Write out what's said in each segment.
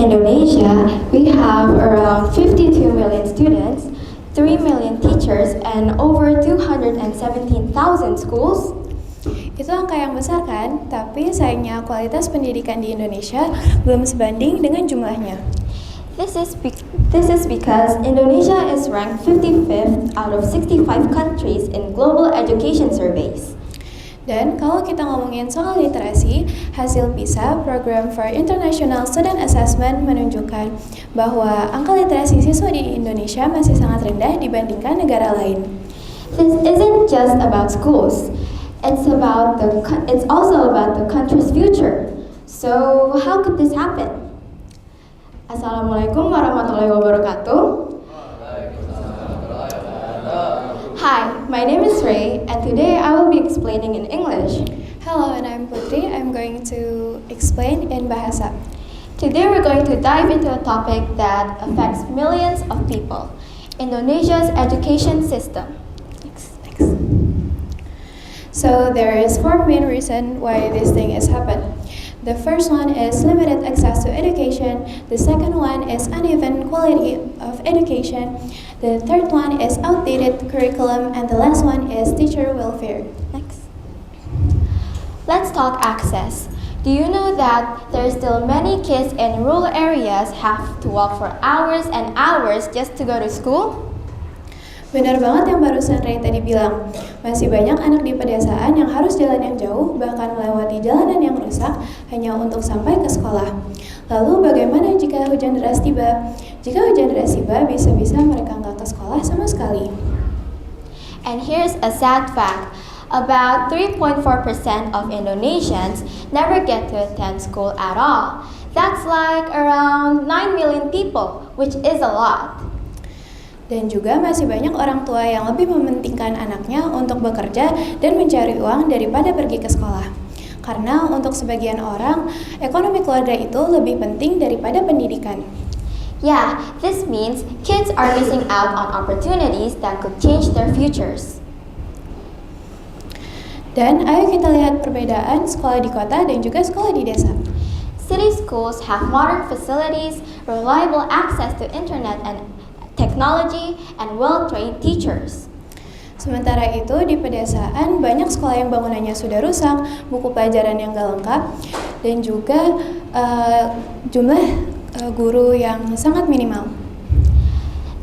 Indonesia, we have around 52 million students, 3 million teachers, and over 217,000 schools. Itu angka yang besar kan? Tapi sayangnya kualitas pendidikan di Indonesia belum sebanding dengan jumlahnya. This is because Indonesia is ranked 55th out of 65 countries in global education surveys. Dan kalau kita ngomongin soal literasi, hasil PISA, Program for International Student Assessment, menunjukkan bahwa angka literasi siswa di Indonesia masih sangat rendah dibandingkan negara lain. This isn't just about schools. It's also about the country's future. So, how could this happen? Assalamualaikum warahmatullahi wabarakatuh. Hi, my name is Ray, and today I will be explaining in English. Hello, and I'm Putri. I'm going to explain in Bahasa. Today we're going to dive into a topic that affects millions of people, Indonesia's education system. Next. So there is 4 main reasons why this thing has happened. The first one is limited access to education. The second one is uneven quality of education. The third one is outdated curriculum. And the last one is teacher welfare. Next. Let's talk access. Do you know that there are still many kids in rural areas have to walk for hours and hours just to go to school? Benar banget yang barusan Ray tadi bilang. Masih banyak anak di pedesaan yang harus jalan yang jauh, bahkan melewati jalanan yang rusak hanya untuk sampai ke sekolah. Lalu bagaimana jika hujan deras tiba? Jika hujan deras tiba, bisa-bisa mereka nggak ke sekolah sama sekali. And here's a sad fact. About 3.4% of Indonesians never get to attend school at all. That's like around 9 million people, which is a lot. Dan juga masih banyak orang tua yang lebih mementingkan anaknya untuk bekerja dan mencari uang daripada pergi ke sekolah. Karena untuk sebagian orang, ekonomi keluarga itu lebih penting daripada pendidikan. Yeah, this means kids are missing out on opportunities that could change their futures. Dan ayo kita lihat perbedaan sekolah di kota dan juga sekolah di desa. City schools have modern facilities, reliable access to internet and technology, and well-trained teachers. Sementara itu di pedesaan banyak sekolah yang bangunannya sudah rusak, buku pelajaran yang gak lengkap, dan juga jumlah guru yang sangat minimal.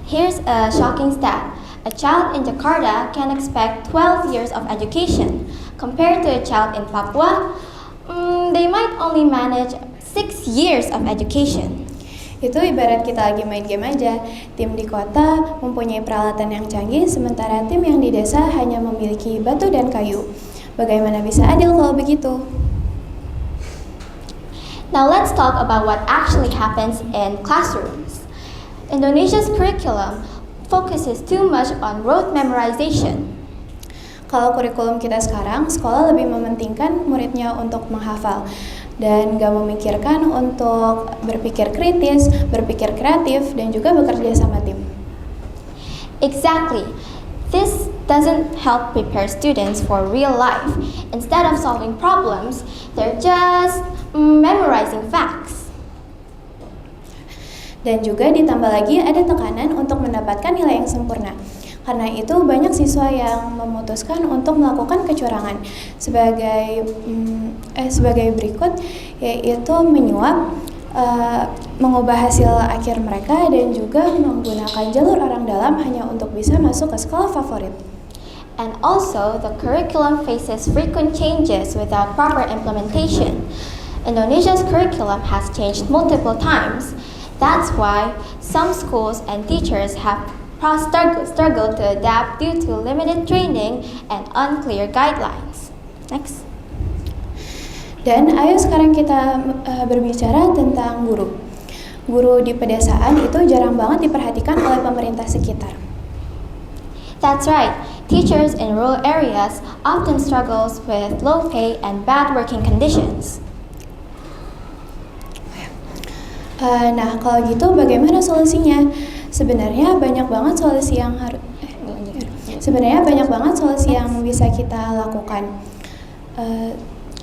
Here's a shocking stat. A child in Jakarta can expect 12 years of education. Compared to a child in Papua, they might only manage 6 years of education. Itu ibarat kita lagi main game aja. Tim di kota mempunyai peralatan yang canggih, sementara tim yang di desa hanya memiliki batu dan kayu. Bagaimana bisa adil kalau begitu? Now let's talk about what actually happens in classrooms. Indonesia's curriculum focuses too much on rote memorization. Kalau kurikulum kita sekarang, sekolah lebih mementingkan muridnya untuk menghafal dan gak memikirkan untuk berpikir kritis, berpikir kreatif, dan juga bekerja sama tim. Exactly. This doesn't help prepare students for real life. Instead of solving problems, they're just memorizing facts. Dan juga ditambah lagi ada tekanan untuk mendapatkan nilai yang sempurna. Karena itu banyak siswa yang memutuskan untuk melakukan kecurangan sebagai berikut, yaitu menyuap, mengubah hasil akhir mereka, dan juga menggunakan jalur orang dalam hanya untuk bisa masuk ke sekolah favorit. And also, the curriculum faces frequent changes without proper implementation. Indonesia's curriculum has changed multiple times. That's why some schools and teachers have struggled to adapt due to limited training and unclear guidelines. Next. Dan ayo sekarang kita berbicara tentang guru. Guru di pedesaan itu jarang banget diperhatikan oleh pemerintah sekitar. That's right. Teachers in rural areas often struggles with low pay and bad working conditions. Nah, kalau gitu bagaimana solusinya? Sebenarnya banyak banget solusi yang bisa kita lakukan.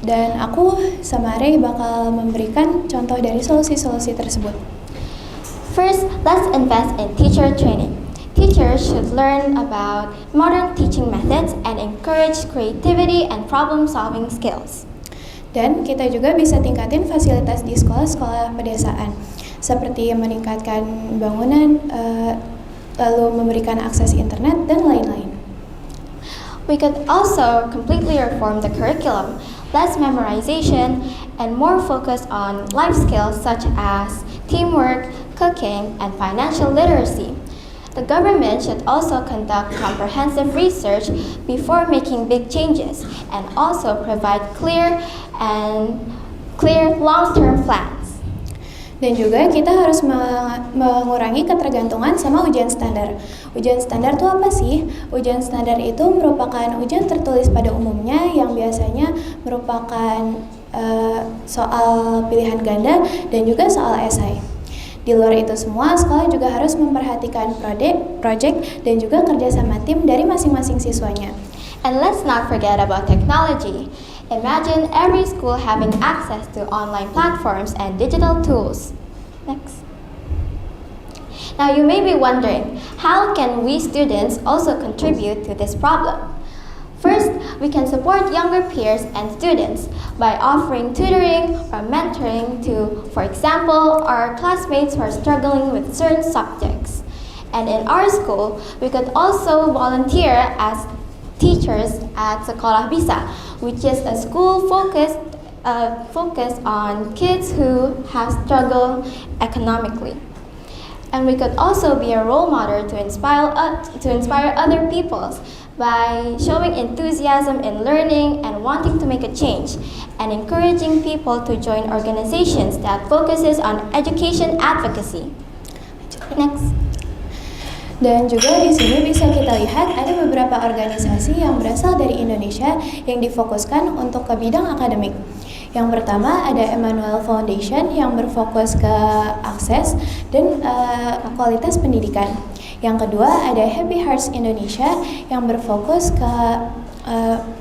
Dan aku sama Ray bakal memberikan contoh dari solusi-solusi tersebut. First, let's invest in teacher training. Teachers should learn about modern teaching methods and encourage creativity and problem-solving skills. Dan kita juga bisa tingkatin fasilitas di sekolah-sekolah pedesaan, seperti meningkatkan bangunan, lalu memberikan akses internet, dan lain-lain. We could also completely reform the curriculum, less memorization, and more focus on life skills such as teamwork, cooking, and financial literacy. The government should also conduct comprehensive research before making big changes and also provide clear long-term plans. Dan juga kita harus mengurangi ketergantungan sama ujian standar. Ujian standar itu apa sih? Ujian standar itu merupakan ujian tertulis pada umumnya yang biasanya merupakan soal pilihan ganda dan juga soal esai. Di luar itu semua, sekolah juga harus memperhatikan project dan juga kerjasama tim dari masing-masing siswanya. And let's not forget about technology. Imagine every school having access to online platforms and digital tools. Next. Now you may be wondering, how can we students also contribute to this problem? First, we can support younger peers and students by offering tutoring or mentoring to, for example, our classmates who are struggling with certain subjects. And in our school, we could also volunteer as teachers at Sekolah Bisa, which is a school focused on kids who have struggled economically. And we could also be a role model to inspire other people by showing enthusiasm in learning and wanting to make a change, and encouraging people to join organizations that focuses on education advocacy. Next. Dan juga di sini bisa kita lihat ada beberapa organisasi yang berasal dari Indonesia yang difokuskan untuk ke bidang akademik. Yang pertama ada Emmanuel Foundation yang berfokus ke akses dan kualitas pendidikan. Yang kedua ada Happy Hearts Indonesia yang berfokus ke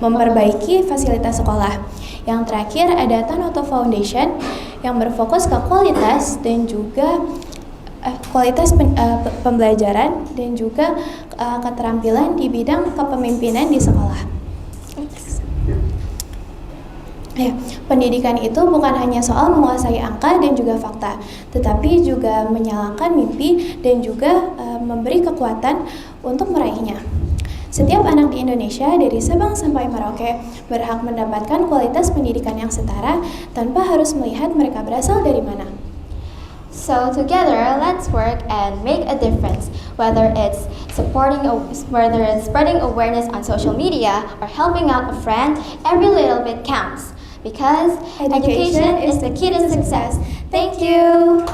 memperbaiki fasilitas sekolah. Yang terakhir ada Tanoto Foundation yang berfokus ke kualitas dan juga kualitas pembelajaran dan juga keterampilan di bidang kepemimpinan di sekolah. Ya, pendidikan itu bukan hanya soal menguasai angka dan juga fakta, tetapi juga menyalakan mimpi dan juga memberi kekuatan untuk meraihnya. Setiap anak di Indonesia dari Sabang sampai Merauke berhak mendapatkan kualitas pendidikan yang setara tanpa harus melihat mereka berasal dari mana. So together, let's work and make a difference, whether it's spreading awareness on social media or helping out a friend. Every little bit counts, because education is the key to success. Thank you.